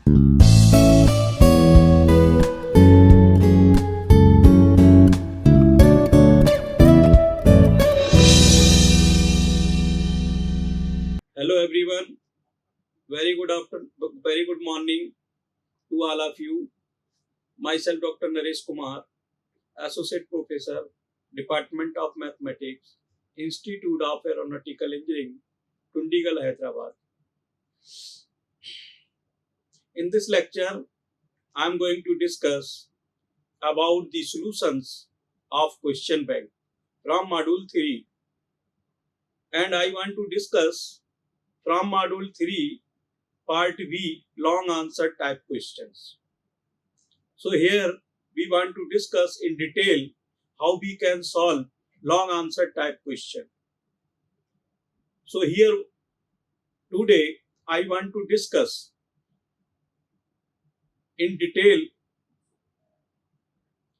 Hello everyone, very good morning to all of you. Myself Dr. Naresh Kumar, Associate Professor, Department of Mathematics, Institute of Aeronautical Engineering, Dundigal, Hyderabad. In this lecture, I am going to discuss about the solutions of question bank from module 3, and I want to discuss from module 3 part B long answer type questions. So here we want to discuss in detail how we can solve long answer type question. So here today I want to discuss in detail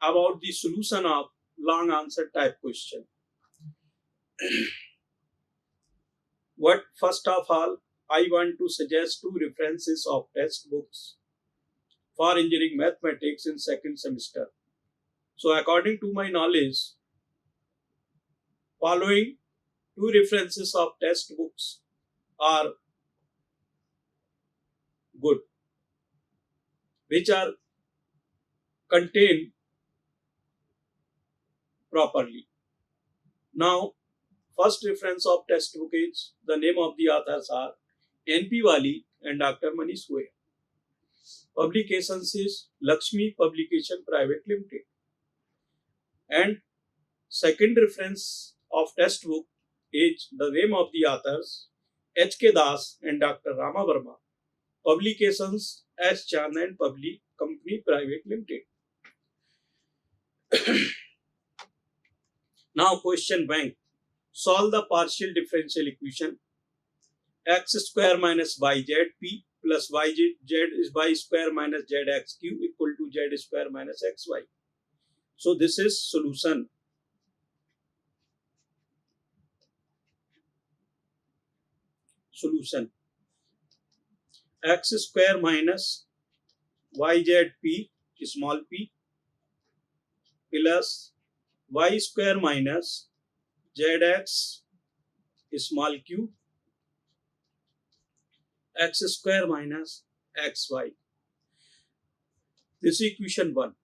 about the solution of long answer type question. First of all, I want to suggest two references of textbooks for engineering mathematics in second semester. So according to my knowledge, following two references of textbooks are good, which are contained properly. Now, first reference of textbook is the name of the authors are N.P. Wali and Dr. Manish Goyal. Publications is Lakshmi Publication Private Limited. And second reference of textbook is the name of the authors H.K. Das and Dr. Rama Verma. Publications S. Chand and Public Company Private Limited. Now question bank. Solve the partial differential equation x square minus yzp plus yz is y square minus zx cube equal to z square minus xy. So this is solution. Solution. X square minus yzp small p plus y square minus zx small q x square minus xy. This is equation 1,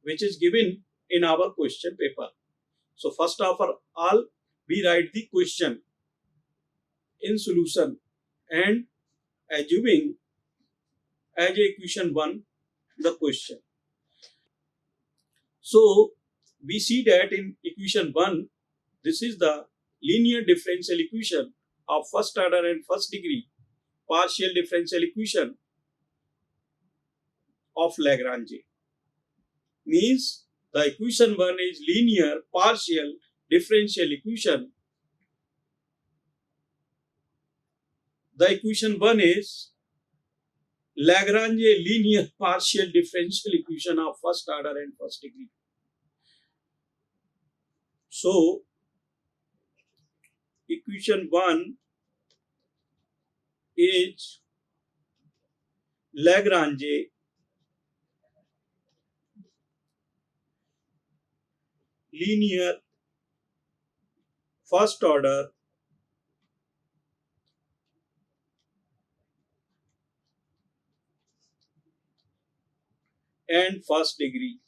which is given in our question paper. So first of all, we write the question in solution and assuming as equation 1 the question. So we see that in equation 1, this is the linear differential equation of first order and first degree partial differential equation of Lagrange. Means the equation 1 is linear partial differential equation. The equation 1 is Lagrange linear partial differential equation of first order and first degree. So equation 1 is Lagrange linear first order and first degree.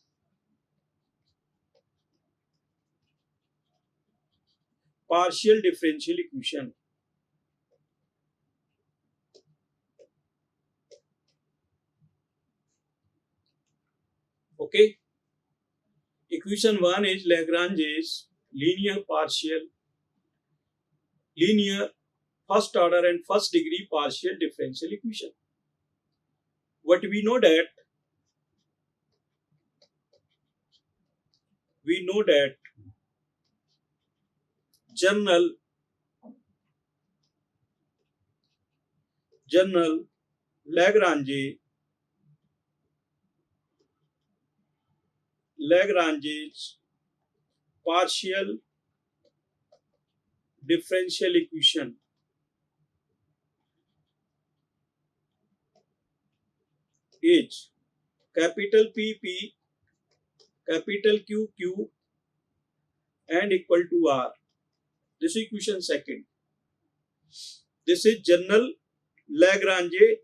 Partial differential equation. Okay. Equation 1 is Lagrange's linear first order and first degree partial differential equation. What we know that general Lagrange's partial differential equation is capital P P, capital Q Q, and equal to R. This is equation second. This is general Lagrange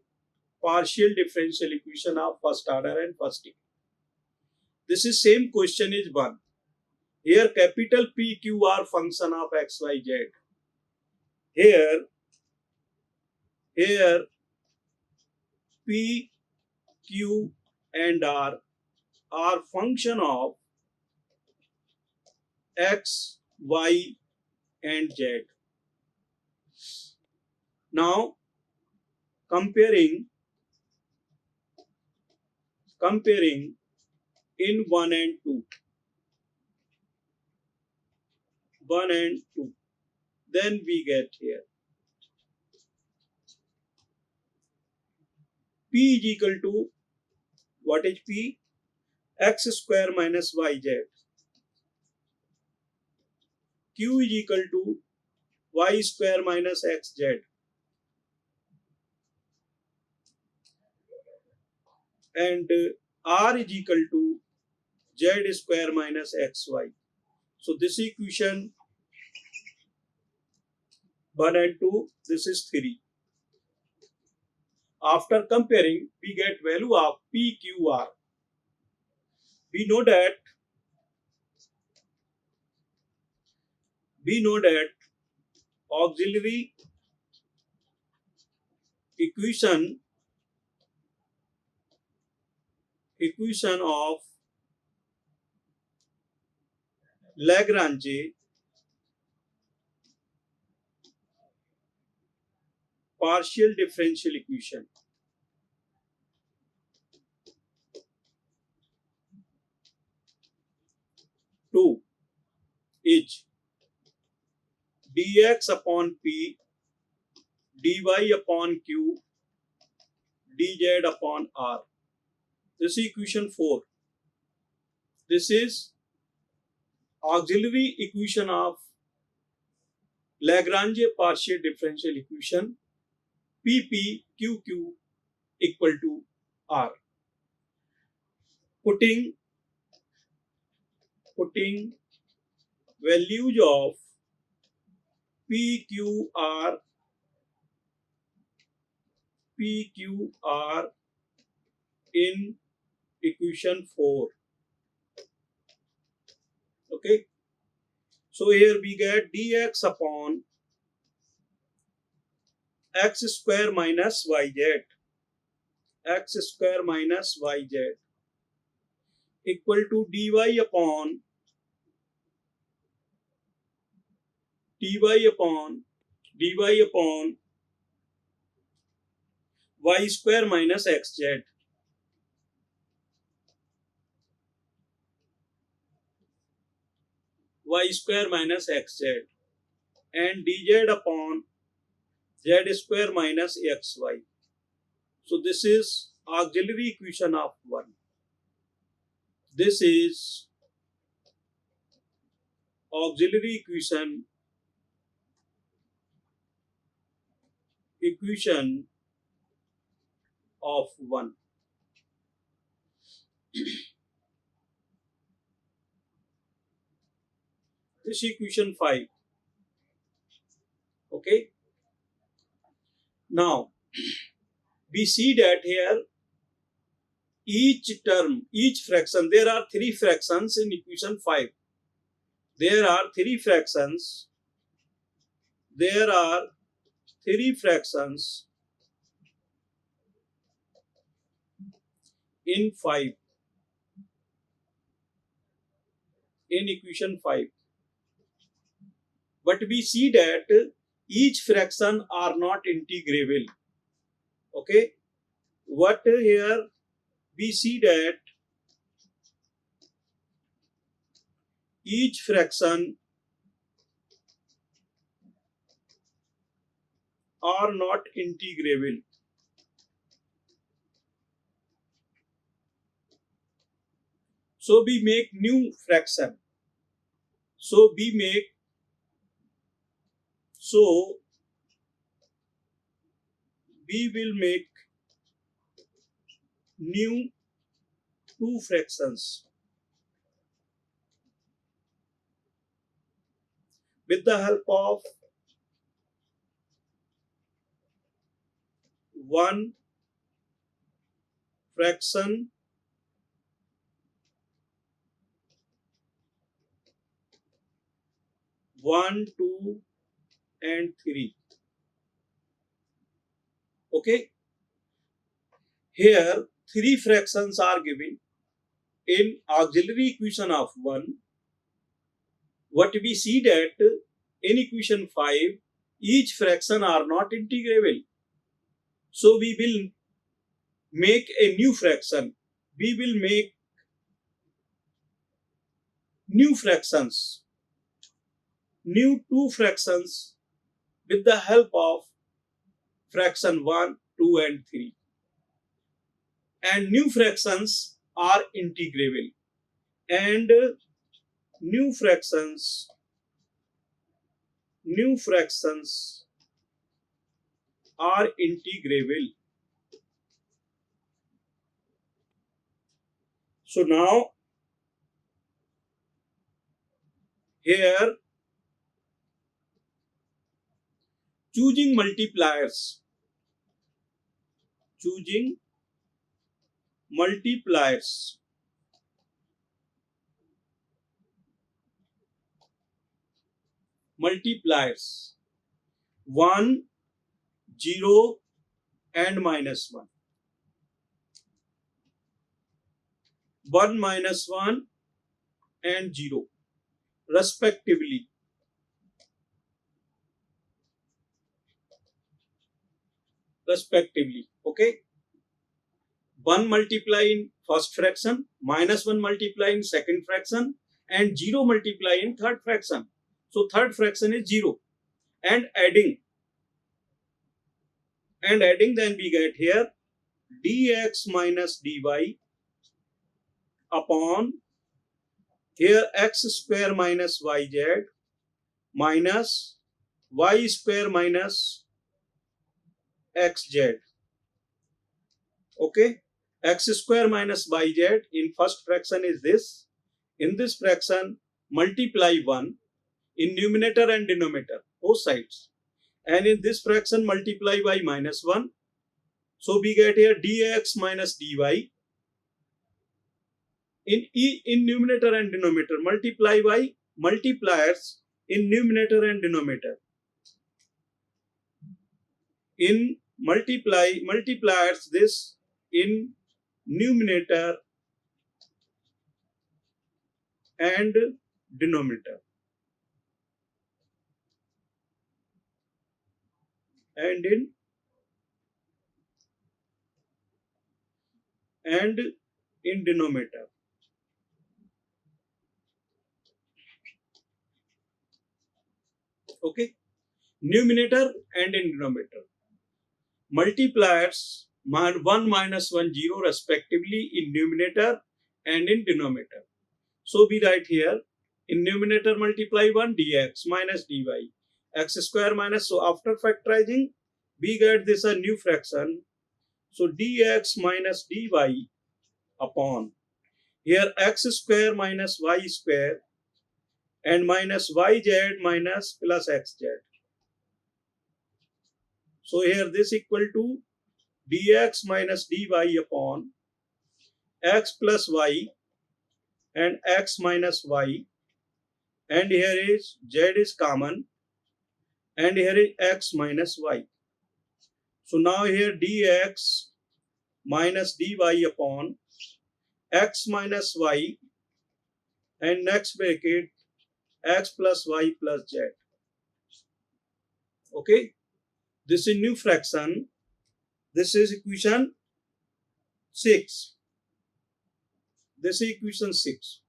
partial differential equation of first order and first degree. This is same question is one. Here capital P Q R function of x y z. Here P Q and R are function of x y and z. Now comparing in 1 and 2, 1 and 2, then we get here P is equal to, what is P? X square minus yz. Q is equal to y square minus xz. And R is equal to z square minus xy. So this equation 1 and 2, this is 3. After comparing, we get value of PQR. We know that auxiliary equation of Lagrange partial differential equation 2 is dx upon p dy upon q dz upon r. This is equation 4. This is auxiliary equation of Lagrange partial differential equation PPQQ equal to R. Putting values of PQR in equation 4. Okay. So here we get dx upon x square minus yz equal to dy upon y square minus xz. And dz upon z square minus xy. So this is auxiliary equation of 1. This is auxiliary equation of 1. This equation 5. Okay. Now we see that here each fraction, there are 3 fractions in equation 5. There are 3 fractions in equation 5. But we see that each fraction are not integrable. Okay. What here we see that each fraction are not integrable. So we make new fraction. So we will make new two fractions with the help of one fraction, 1, 2, and 3. Okay, here three fractions are given in auxiliary equation of 1. What we see that in equation 5, each fraction are not integrable. So we will make a new fraction. We will make new fractions, new two fractions with the help of fraction 1, 2, and 3. And new fractions are integrable. And new fractions are integrable. So now here choosing multipliers, choosing multipliers, multipliers 1, 0, and minus 1. 1 minus 1 and 0 respectively. Okay, 1 multiply in first fraction, minus 1 multiply in second fraction, and 0 multiply in third fraction. So third fraction is 0. And adding, then we get here dx minus dy upon here x square minus yz minus y square minus xz. Okay, x square minus yz in first fraction is this. In this fraction, multiply 1 in numerator and denominator, both sides. And in this fraction, multiply by minus 1. So we get here dx minus dy in numerator and denominator. Multiply by multipliers in numerator and denominator. In multipliers this in numerator and denominator. And in denominator. Okay, numerator and in denominator. Multipliers 1 minus 1 0 respectively in numerator and in denominator. So we write here in numerator multiply 1 dx minus dy x square minus, so after factorizing we get this a new fraction. So dx minus dy upon here x square minus y square and minus yz minus plus xz. So here this equal to dx minus dy upon x plus y and x minus y, and here is z is common, and here is x minus y. So now here dx minus dy upon x minus y and next bracket x plus y plus z. Okay, this is new fraction. This is equation 6. This is equation 6.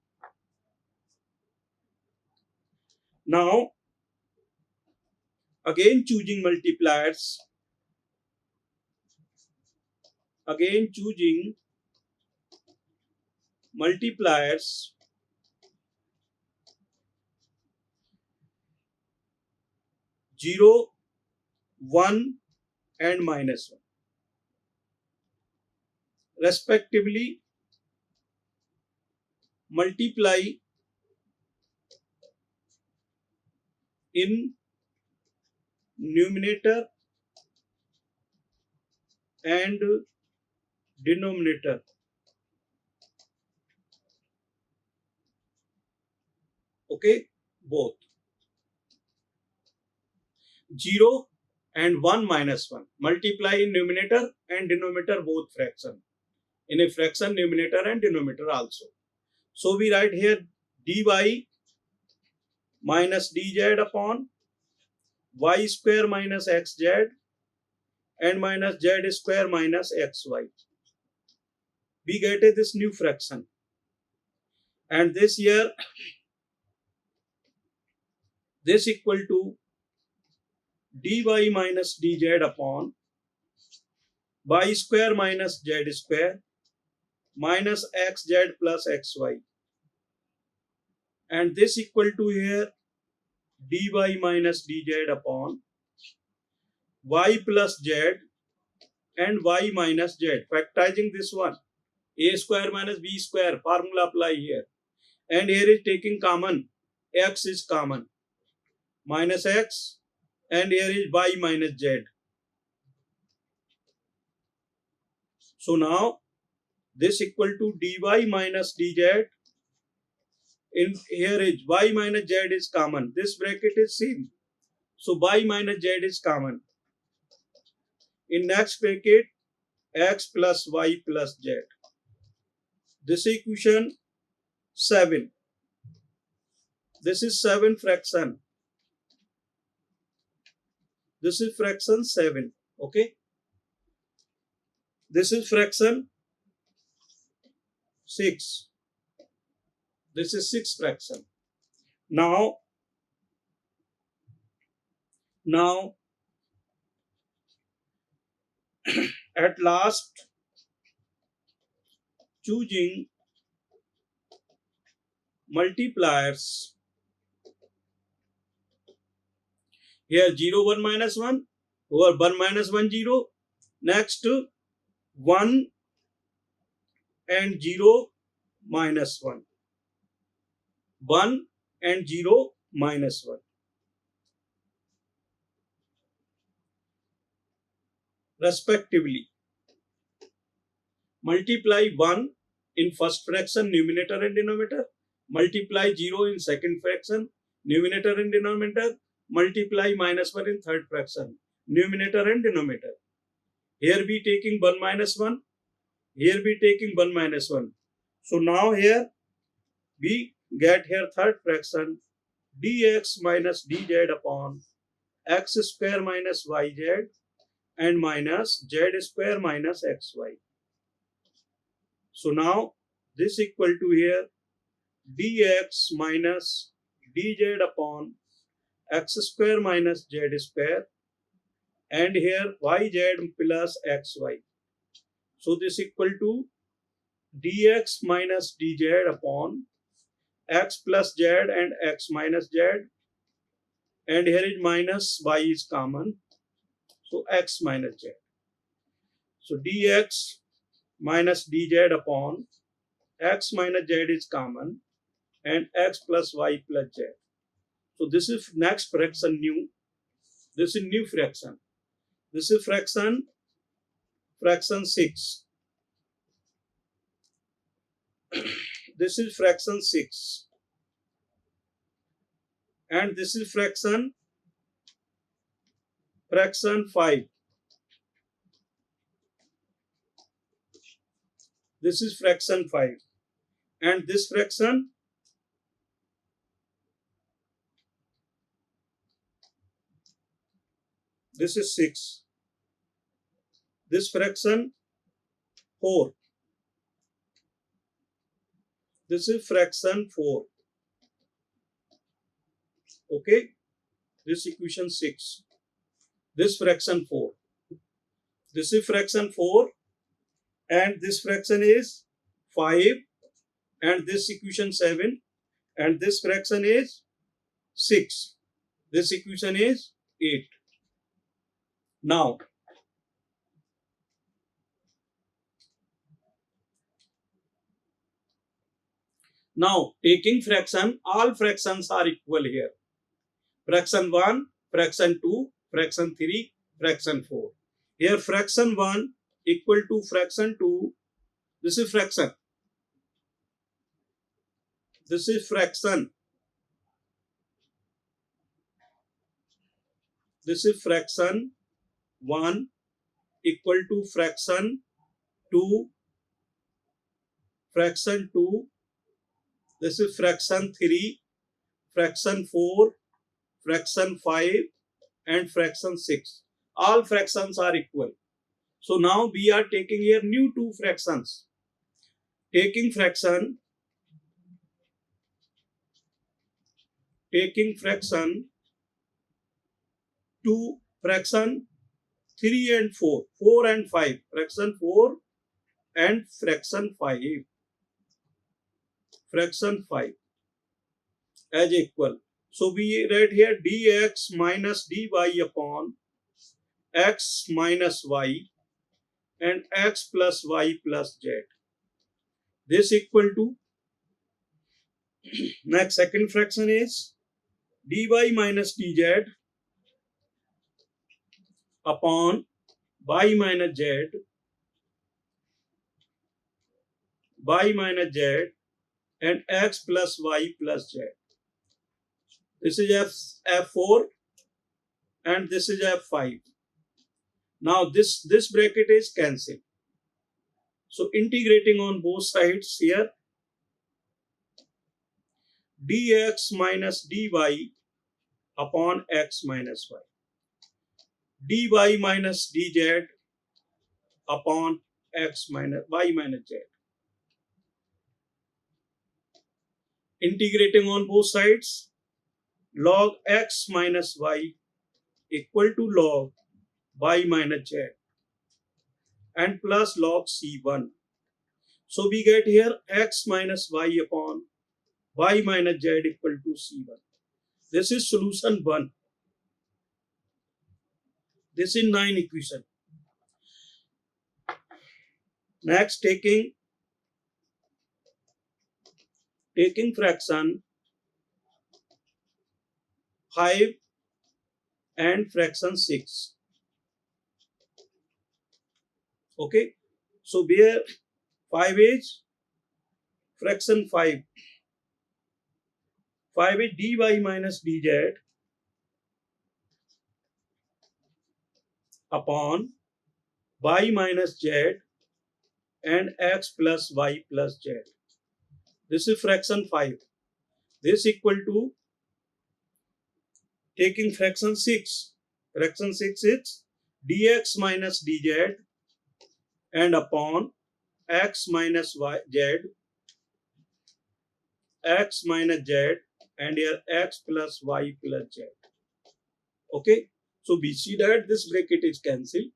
Now again choosing multipliers, again choosing multipliers 0, 1 and minus 1 respectively multiply in numerator and denominator. Okay, both 0 and 1 minus 1. Multiply in numerator and denominator both fraction. In a fraction, numerator and denominator also. So we write here dy minus dz upon y square minus xz and minus z square minus xy. We get this new fraction. And this here, this equal to dy minus dz upon y square minus z square minus xz plus xy. And this equal to here dy minus dz upon y plus z and y minus z. Factorizing this one, a square minus b square, formula apply here. And here is taking common, x is common, minus x, and here is y minus z. So now this equal to dy minus dz. In here is y minus z is common. This bracket is same. So y minus z is common. In next bracket, x plus y plus z. This equation 7. This is 7 fraction. This is fraction 7. Okay. This is fraction 6. This is 6 fraction. Now at last choosing multipliers. Here 0 1 minus 1 over 1 minus 1 0. Next 1 and 0 minus 1. 1 and 0 minus 1. Respectively. Multiply 1 in first fraction, numerator and denominator. Multiply 0 in second fraction, numerator and denominator. Multiply minus 1 in third fraction, numerator and denominator. Here we taking 1 minus 1. Here we taking 1 minus 1. So now here we get here third fraction dx minus dz upon x square minus yz and minus z square minus xy. So now this equal to here dx minus dz upon x square minus z square and here yz plus xy. So this equal to dx minus dz upon x plus z and x minus z, and here is minus y is common, so x minus z. So dx minus dz upon x minus z is common and x plus y plus z. So this is next fraction new. This is new fraction. This is fraction 6. This is fraction 6. And this is fraction 5. This is fraction 5. And this fraction this is 6. This fraction 4. This is fraction 4. Okay. This equation 6. This fraction 4. This is fraction 4. And this fraction is 5. And this equation 7. And this fraction is 6. This equation is 8. Now Now taking fraction, all fractions are equal here. Fraction 1, fraction 2, fraction 3, fraction 4. Here fraction 1 equal to fraction 2. This is fraction. This is fraction. This is fraction 1 equal to fraction 2, fraction 2. This is fraction 3, fraction 4, fraction 5 and fraction 6. All fractions are equal. So now we are taking here new two fractions. Taking fraction 2, fraction 3 and 4, 4 and 5, fraction 4 and fraction 5 as equal. So we write here dx minus dy upon x minus y and x plus y plus z. This equal to, next second fraction is dy minus dz upon y minus z and x plus y plus z. This is F4 and this is F5. Now this bracket is cancelled. So integrating on both sides here, dx minus dy upon x minus y, dy minus dz upon x minus y minus z. Integrating on both sides, log x minus y equal to log y minus z and plus log c1. So we get here x minus y upon y minus z equal to c1. This is solution 1. This is 9 equation. Next, taking fraction 5 and fraction 6. Okay. So where 5 is fraction 5. 5 is dy minus dz upon y minus z and x plus y plus z. This is fraction 5. This equal to taking fraction 6. Fraction 6 is dx minus dz and upon x minus y z, x minus z and here x plus y plus z. Okay. So we see that this bracket is cancelled.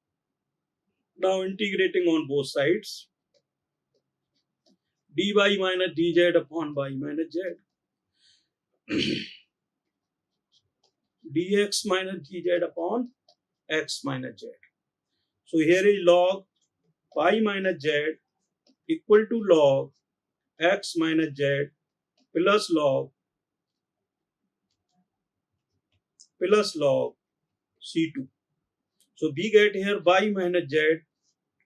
Now integrating on both sides, dy minus dz upon y minus z, dx minus dz upon x minus z. So here is log y minus z equal to log x minus z plus log c2. So we get here y minus z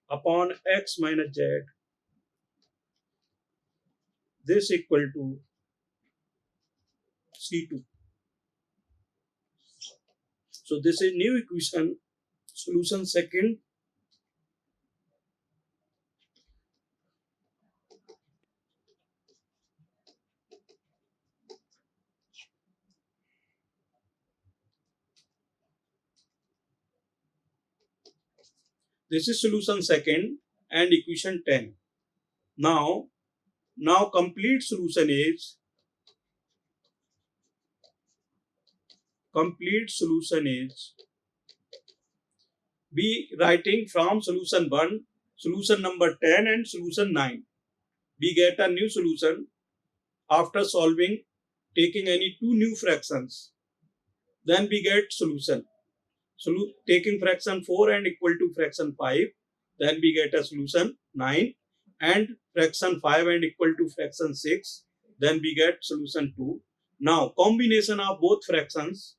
upon x minus z. This equal to c2. So this is new equation, solution 2nd. This is solution 2nd and equation 10. Now complete solution is we writing from solution 1, solution number 10 and solution 9. We get a new solution after solving, taking any two new fractions. Then we get solution. Taking fraction 4 and equal to fraction 5. Then we get a solution 9 and fraction 5 and equal to fraction 6. Then we get solution 2. Now combination of both fractions,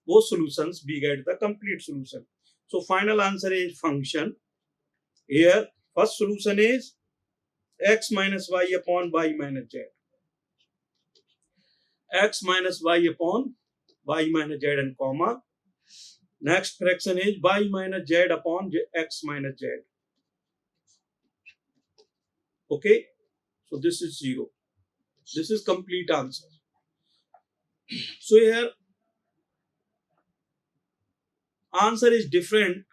both solutions, we get the complete solution. So final answer is function. Here first solution is x minus y upon y minus z. X minus y upon y minus z and comma. Next fraction is y minus z upon x minus z. Okay, so this is 0. This is complete answer. So here answer is different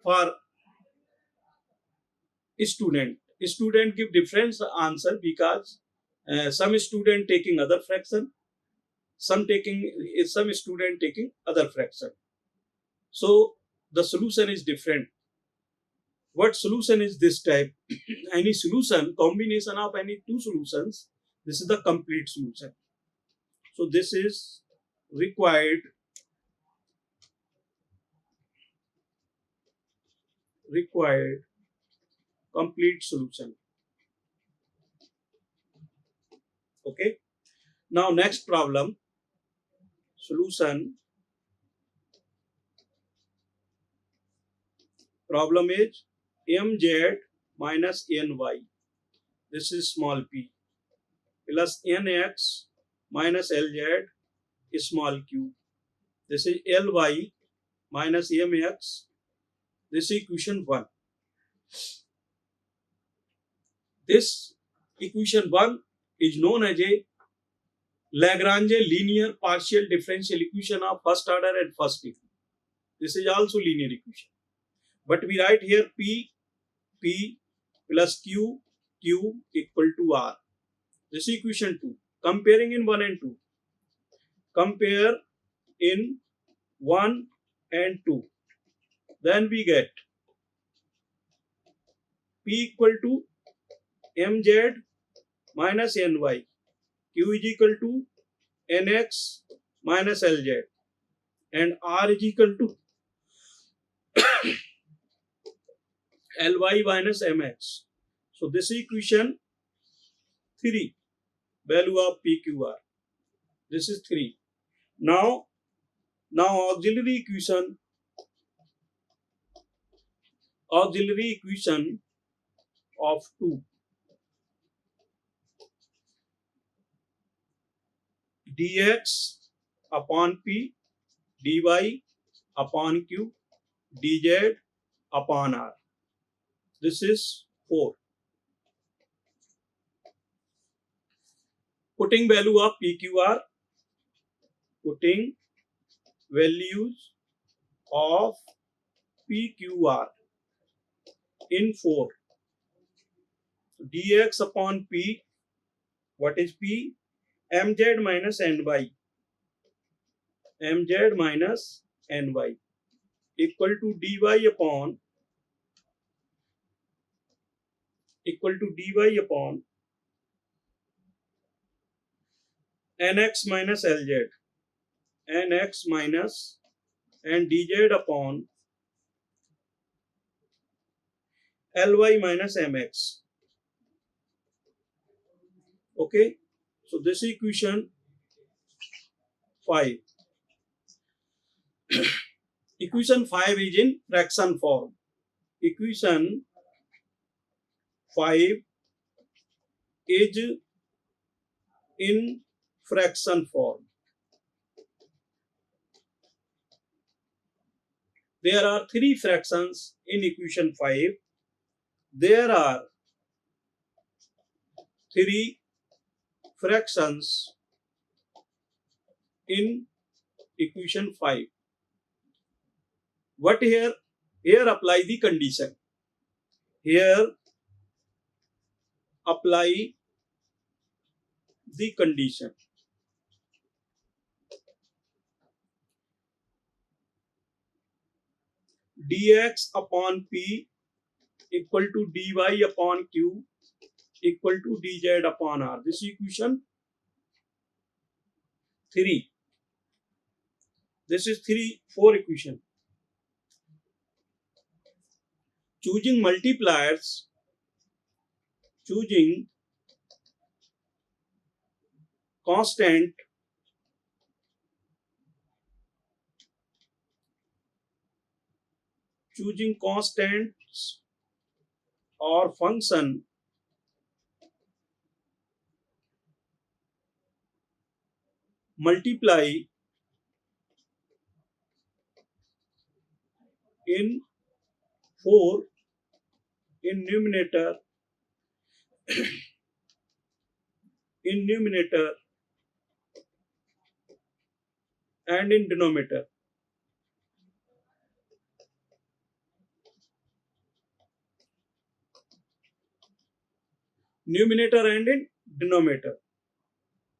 for student. Student give different answer because some student taking other fraction, some student taking other fraction. So the solution is different. What solution is this type? Any solution, combination of any two solutions, this is the complete solution. So this is required complete solution. Okay. Now next problem. Solution. Problem is mz minus ny. This is small p plus nx minus lz is small q. This is ly minus mx. This is equation 1. This equation 1 is known as a Lagrange linear partial differential equation of first order and first degree. This is also linear equation. But we write here P plus Q equal to R. This is equation 2. Comparing in 1 and 2. Compare in 1 and 2. Then we get P equal to mz minus ny. Q is equal to nx minus lz. And R is equal to ly minus mx. So this is equation 3. Value of PQR. This is 3. Now auxiliary equation of 2. Dx upon P, dy upon Q, dz upon R. This is 4. Putting value of PQR, putting values of PQR in 4. Dx upon P, what is P? Mz minus ny. Mz minus ny equal to dy upon nx minus lz. Nx minus and dz upon ly minus mx. Okay, so this is equation 5. Equation 5 is in fraction form. Equation 5 is in fraction form. There are 3 fractions in equation 5. There are 3 fractions in equation 5. What here? Here apply the condition. Here apply the condition. Dx upon P equal to dy upon Q equal to dz upon R. This is equation 3. This is 4 equation. Choosing multipliers constant choosing constants or function multiply in 4 in numerator and in denominator. Numerator and in denominator.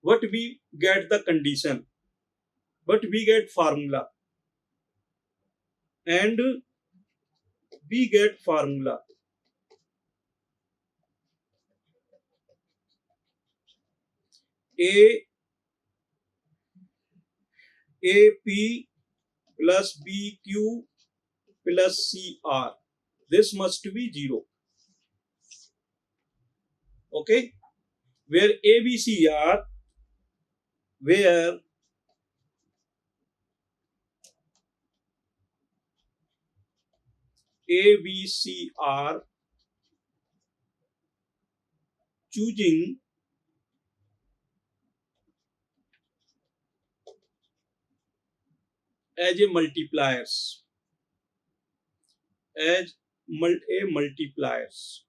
What we get the condition, but we get formula, and we get formula a AP plus BQ plus CR. This must be 0. Okay, where ABC are, where ABC are choosing as a multipliers, as a multipliers.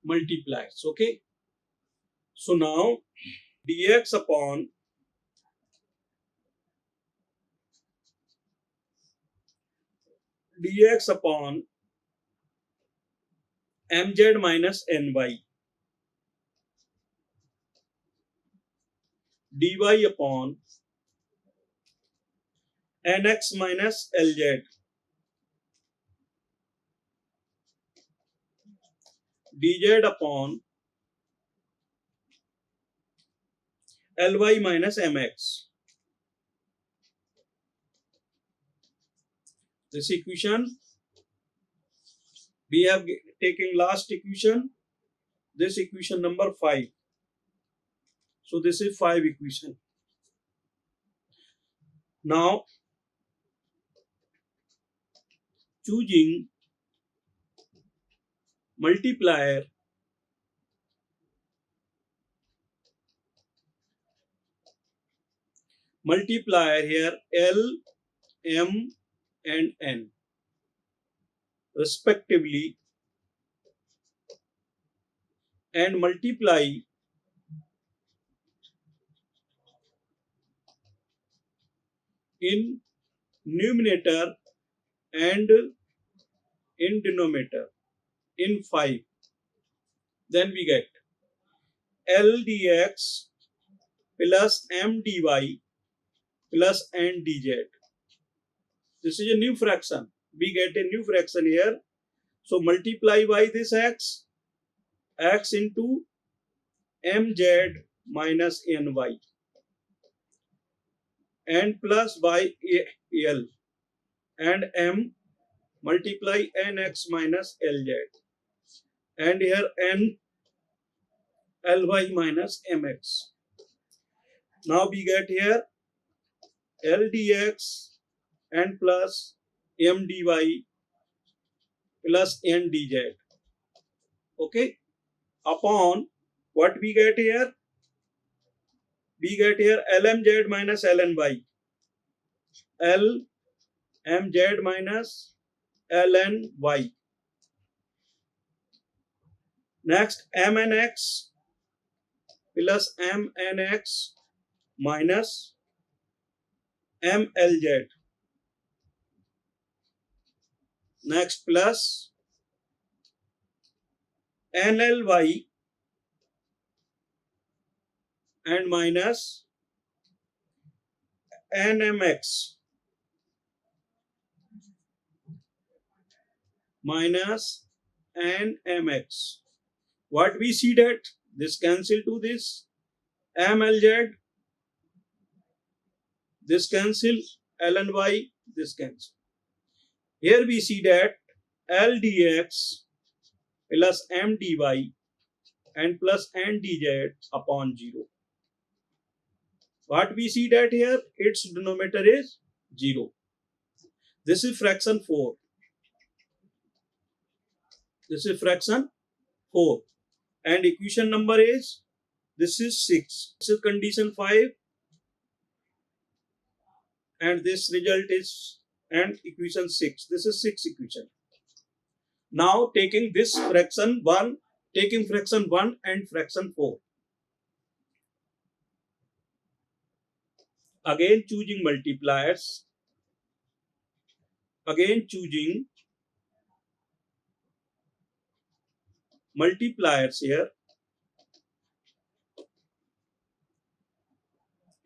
Multipliers. Okay, so now dx upon mz minus ny, dy upon nx minus lz, dz upon ly minus mx. This equation we have taken last equation, this equation number 5. So this is 5 equation. Now choosing multiplier here L, M and N respectively, and multiply in numerator and in denominator in 5. Then we get L dx plus M dy plus N dz. This is a new fraction. We get a new fraction here. So multiply by this x into mz minus ny, and plus by L and M multiply nx minus lz, and here n ly minus mx. Now we get here L dx and plus M dy plus N dz. Okay, upon what we get here? We get here lmz minus lny, lmz minus lny. Next mnx plus mnx minus mlz. Next plus nly and minus nmx minus nmx. What we see that this cancel to this mlz, this cancel, lny, this cancel. Here we see that L dx plus m dy and plus n dz upon 0. What we see that here, its denominator is 0. This is fraction 4. This is fraction 4. And equation number is, this is 6. This is condition 5. And this result is, and equation 6. This is 6 equation. Now taking this fraction 1, taking fraction 1 and fraction 4. Again choosing multipliers. Again choosing multipliers here.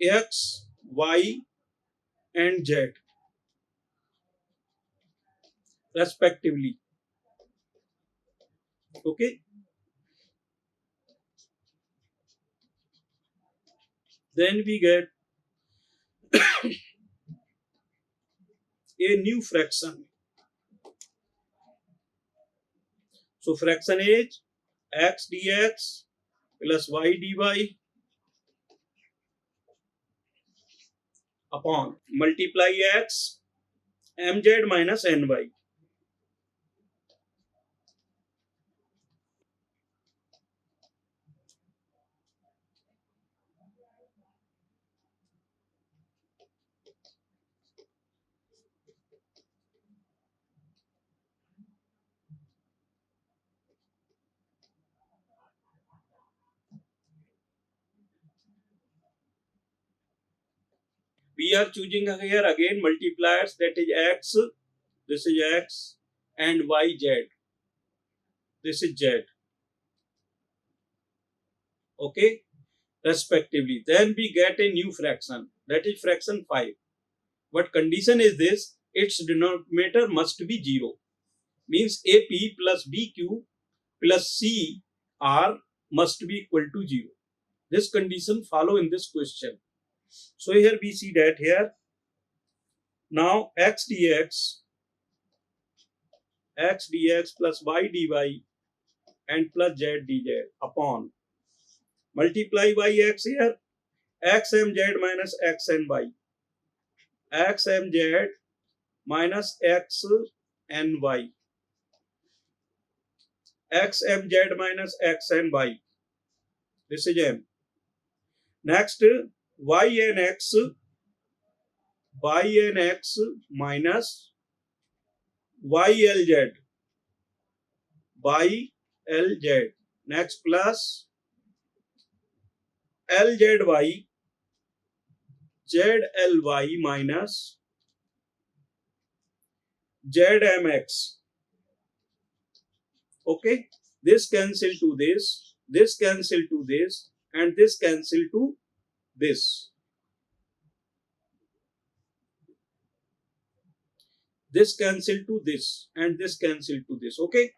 X, Y and Z respectively. Okay. Then we get a new fraction. So fraction is x dx plus y dy upon multiply x mz minus ny. We are choosing here again multipliers, that is x, this is x, and y z, this is z. Okay, respectively. Then we get a new fraction, that is fraction 5. What condition is this? Its denominator must be 0. Means AP plus BQ plus CR must be equal to 0. This condition follow in this question. So here we see that here. Now x dx plus y dy and plus z dz upon multiply by x here, xmz minus xny, xmz minus xny, xmz minus xny. This is m. Next, y and x minus ylz, ylz. Next plus lzy, zly minus zmx. Okay, this cancel to this cancel to this, and this cancel to this. This cancel to this, and this cancel to this. Okay,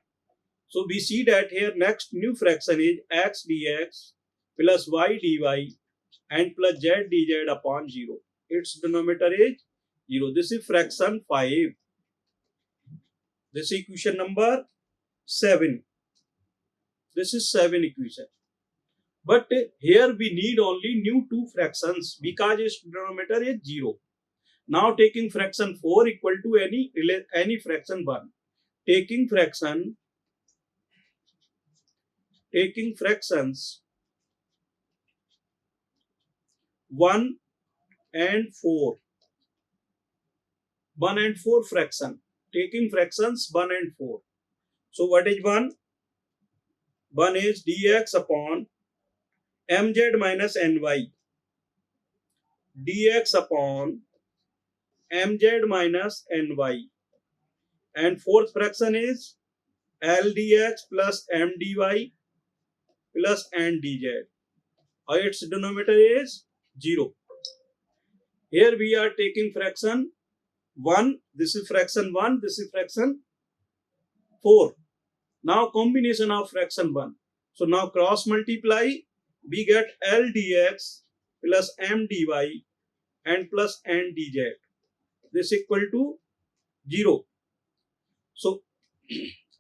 so we see that here next new fraction is x dx plus y dy and plus z dz upon 0. Its denominator is 0. This is fraction 5. This is equation number 7. This is 7 equation. But here we need only new 2 fractions because its denominator is 0. Now taking fraction 4 equal to any fraction 1. Taking fractions 1 and 4. 1 and 4 fraction. Taking fractions 1 and 4. So what is 1? 1 is dx upon mz minus ny. Dx upon mz minus ny. And fourth fraction is ldx plus mdy plus ndz. Its denominator is 0. Here we are taking fraction 1. This is fraction 1. This is fraction 4. Now combination of fraction 1. So now cross multiply. We get ldx plus mdy and plus ndz. This equal to 0. So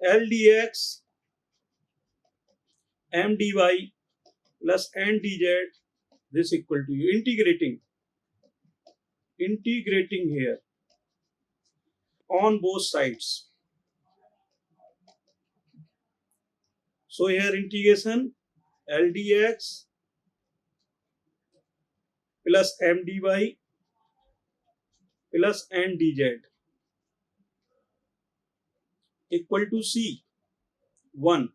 ldx m dy plus n dz, this equal to you integrating here on both sides. So here integration L dx plus m dy plus n dz equal to C 1.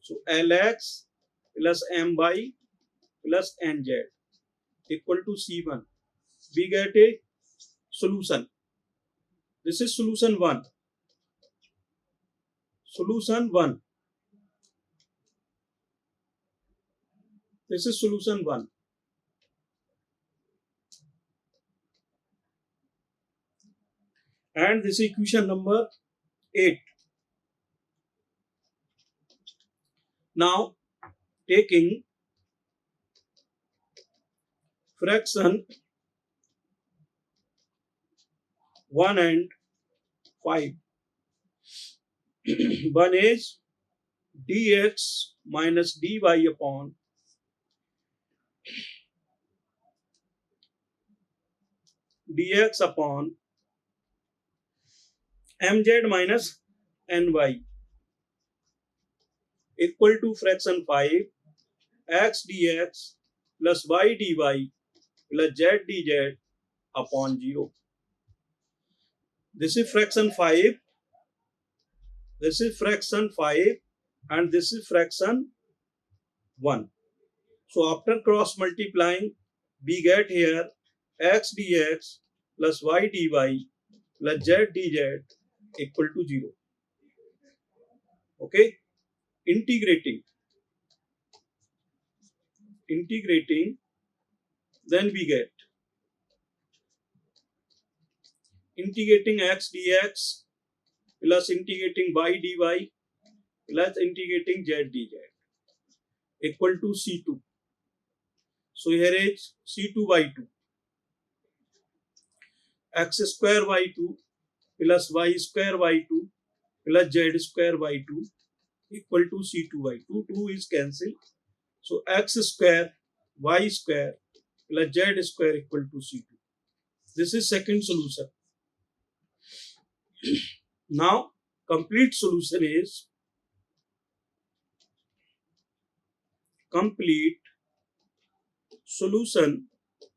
So Lx plus my plus nz equal to C1. We get a solution. This is solution 1. Solution 1. This is solution 1. And this is equation number 8. Now taking fraction 1 and 5. One is dx minus dy upon dx upon mz minus ny equal to fraction 5 x dx plus y dy plus z dz upon 0. This is fraction 5. This is fraction 5 and this is fraction 1. So after cross multiplying, we get here x dx plus y dy plus z dz equal to 0. Okay, integrating, then we get integrating x dx plus integrating y dy plus integrating z dz equal to C2. So here is C2 by 2. X square y2 plus y square y2 plus z square y2 equal to C2 by 2. 2 is cancelled. So x square y square plus z square equal to C2. This is second solution. Now complete solution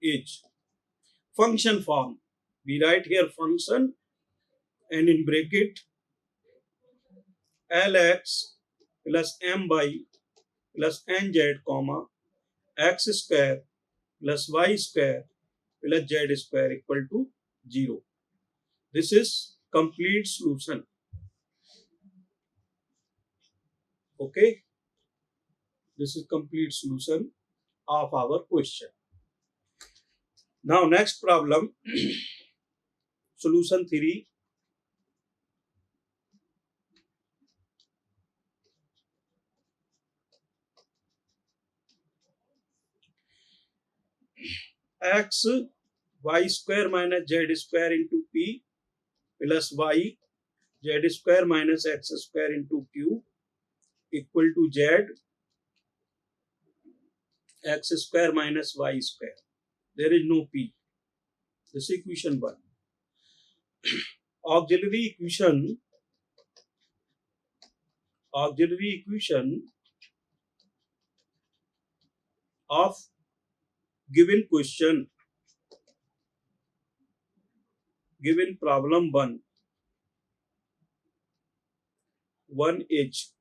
is function form. We write here function and in bracket Lx plus my plus nz comma x square plus y square plus z square equal to 0. This is complete solution. Okay, this is complete solution of our question. Now next problem, solution 3. X y square minus z square into p plus y z square minus x square into q equal to z x square minus y square. There is no p. This is equation 1. Auxiliary equation of given question, given problem 1 is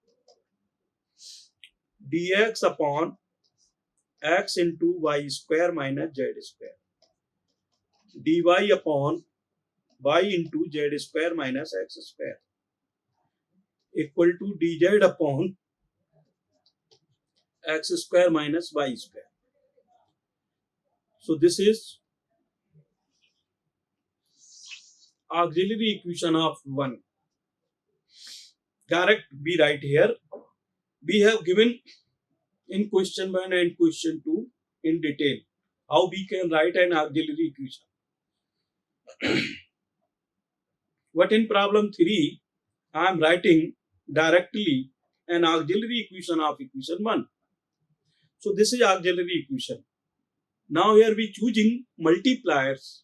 dx upon x into y square minus z square, dy upon y into z square minus x square equal to dz upon x square minus y square. So this is auxiliary equation of 1. Direct we write here. We have given in question 1 and question 2 in detail how we can write an auxiliary equation. But in problem 3, I am writing directly an auxiliary equation of equation 1. So this is auxiliary equation. Now here we choosing multipliers,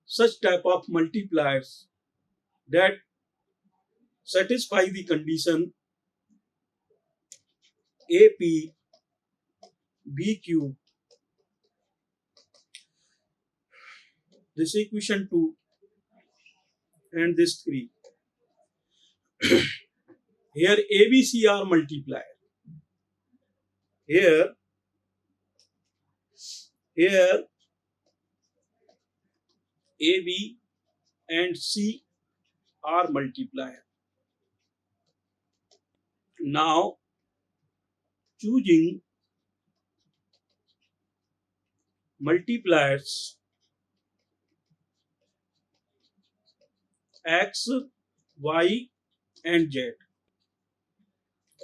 such type of multipliers that satisfy the condition AP, BQ, this equation 2 and this 3. Here ABC are multiplier. Here AB and C are multiplier. Now choosing multipliers X, Y and Z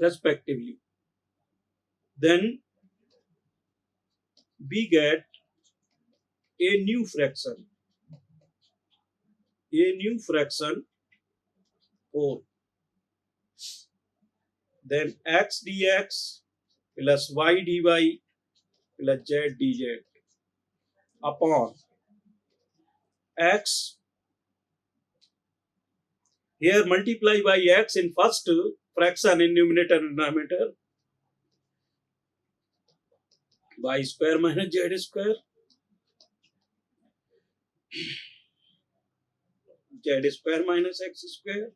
respectively. Then we get a new fraction 4. Then x dx plus y dy plus z dz upon x. Here multiply by x in first fraction in numerator and denominator. Y square minus z square. Z square minus x square.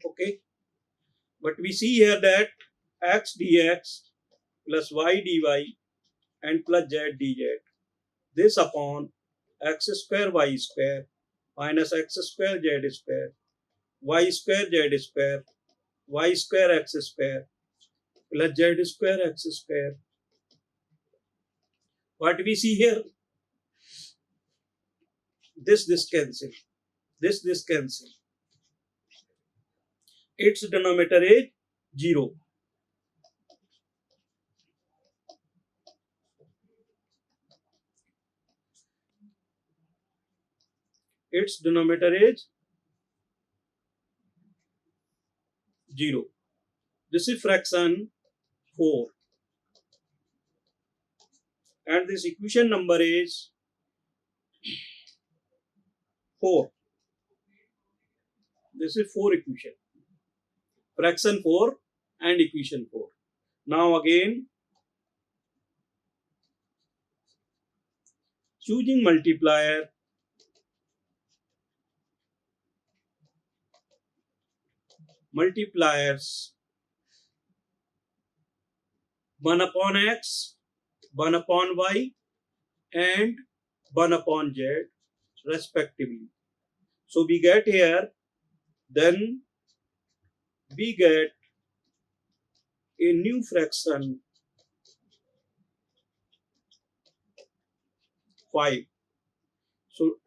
Okay. But we see here that x dx plus y dy and plus z dz. This upon x square y square minus x square z square y square z square y square x square plus z square x square. What we see here? This cancel. This cancel. Its denominator is 0. Its denominator is 0. This is fraction 4. And this equation number is 4. This is 4 equation. Fraction 4 and equation 4. Now again choosing multipliers 1 upon x, 1 upon y and 1 upon z respectively. So we get here, then we get a new fraction 5. So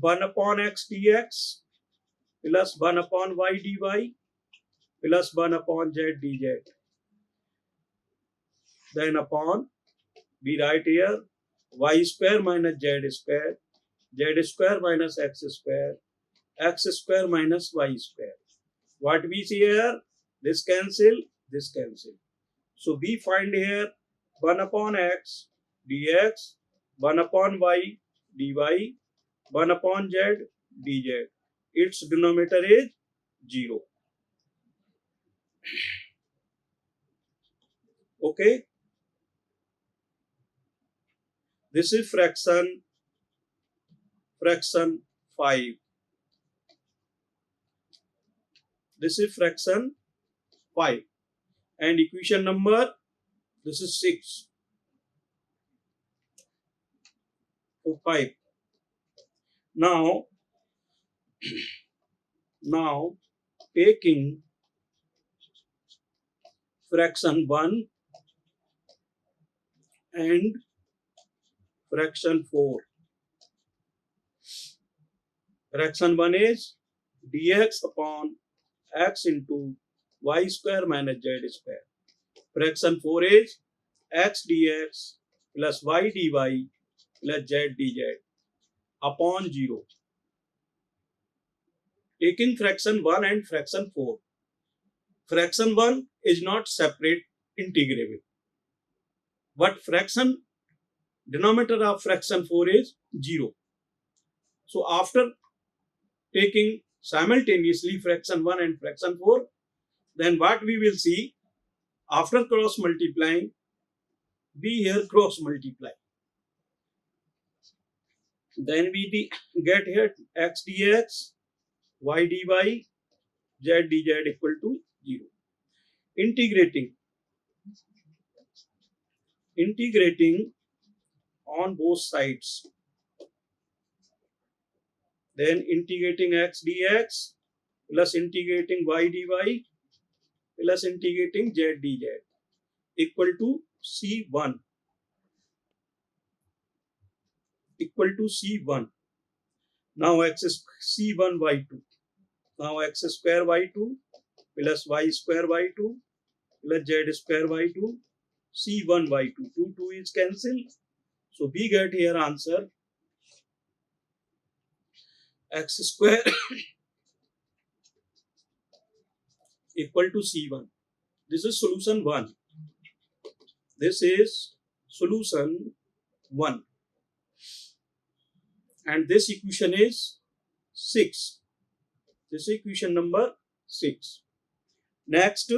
1 upon x dx plus 1 upon y dy plus 1 upon z dz. Then upon, we write here y square minus z square minus x square minus y square. What we see here? This cancel. So we find here 1 upon x dx, 1 upon y dy, 1 upon z dz. Its denominator is 0. Okay. This is fraction 5. This is fraction 5. And equation number, this is 6. So 5. Now taking fraction 1 and fraction 4. Fraction 1 is dx upon x into y square minus z square. Fraction 4 is x dx plus y dy plus z dz upon 0. taking fraction 1 and fraction 4. Fraction 1 is not separate integrable, but fraction denominator of fraction 4 is 0. So after taking simultaneously fraction 1 and fraction 4, then what we will see, after cross multiplying, we here cross multiply. Then we get here x dx, y dy, z dz equal to 0. Integrating on both sides. Then integrating x dx plus integrating y dy plus integrating z dz equal to C1. Equal to C1. Now x is C1 y2. Now x square y2 plus y square y2 plus z square y2 C1 y2. 2 is cancelled. So we get here answer x square equal to C1. This is solution 1. This is solution 1. And this equation is 6. This is equation number 6. Next,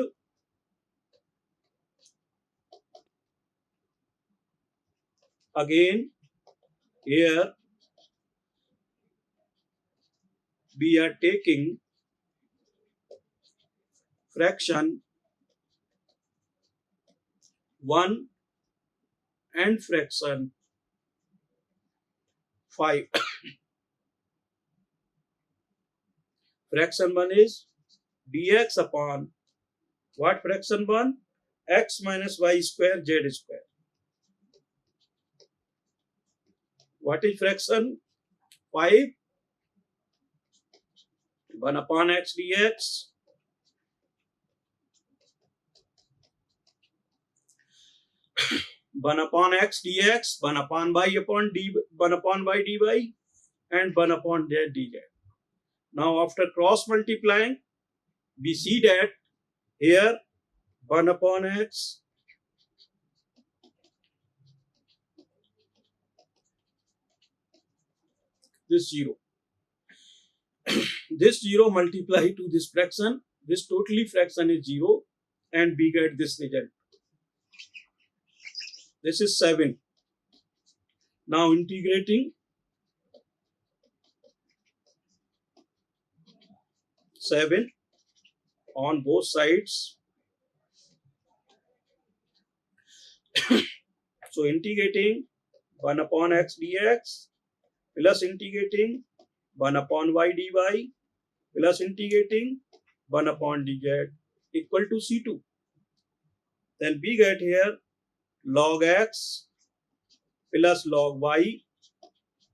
again, here we are taking fraction 1 and fraction 5. Fraction 1 is dx upon what fraction 1? X minus y square z square. What is fraction 5? 1 upon x dx 1 upon x dx, 1 upon y dy, and 1 upon z dz. Now after cross multiplying, we see that here 1 upon x this 0. This 0 multiply to this fraction, this totally fraction is 0, and we get this result. This is 7. Now integrating 7 on both sides. So integrating 1 upon x dx plus integrating 1 upon y dy plus integrating 1 upon dz equal to C2. Then we get here log x plus log y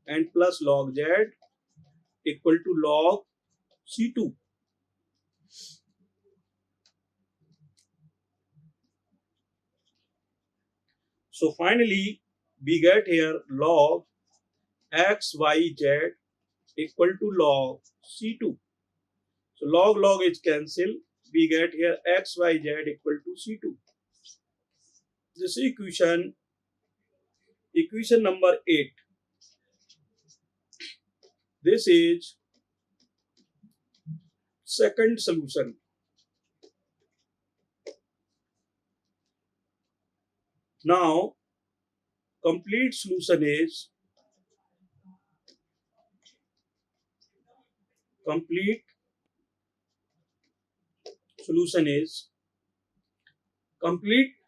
and plus log z equal to log C2. So finally, we get here log x, y, z equal to log C2. So log is cancelled. We get here x, y, z equal to C2. This equation number 8. This is second solution. Now, complete solution is complete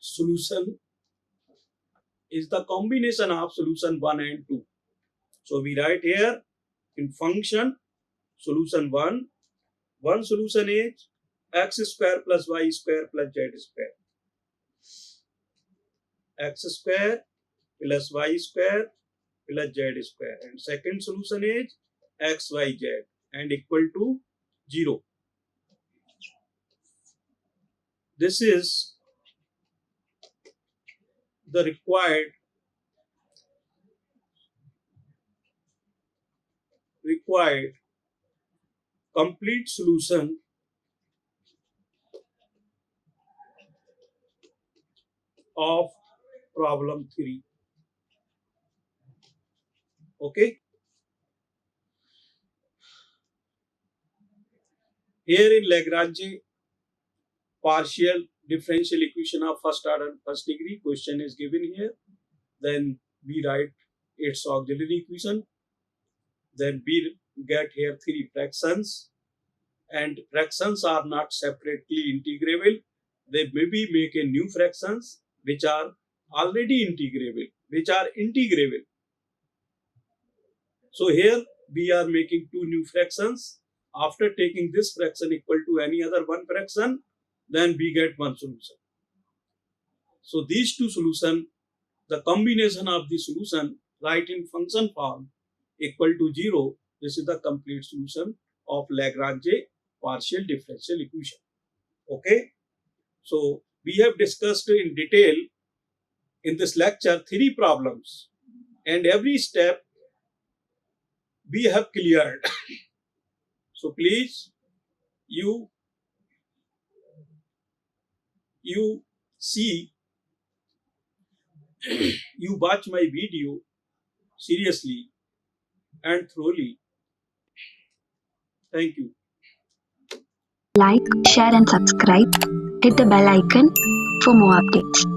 solution is the combination of solution 1 and 2. So we write here in function solution 1. One solution is x square plus y square plus z square. X square plus y square plus z square. And second solution is x, y, z and equal to 0. This is the required complete solution of problem 3. Okay. Here in Lagrange partial differential equation of first order first degree question is given here. Then we write its auxiliary equation. Then we get here three fractions, and fractions are not separately integrable. They maybe make a new fractions which are already integrable, which are integrable. So here we are making two new fractions. After taking this fraction equal to any other one fraction, then we get one solution. So these two solutions, the combination of the solution write in function form equal to 0. This is the complete solution of Lagrange partial differential equation. Okay. So we have discussed in detail in this lecture three problems, and every step we have cleared. So please you see, you watch my video seriously and thoroughly. Thank you. Like, share and subscribe. Hit the bell icon for more updates.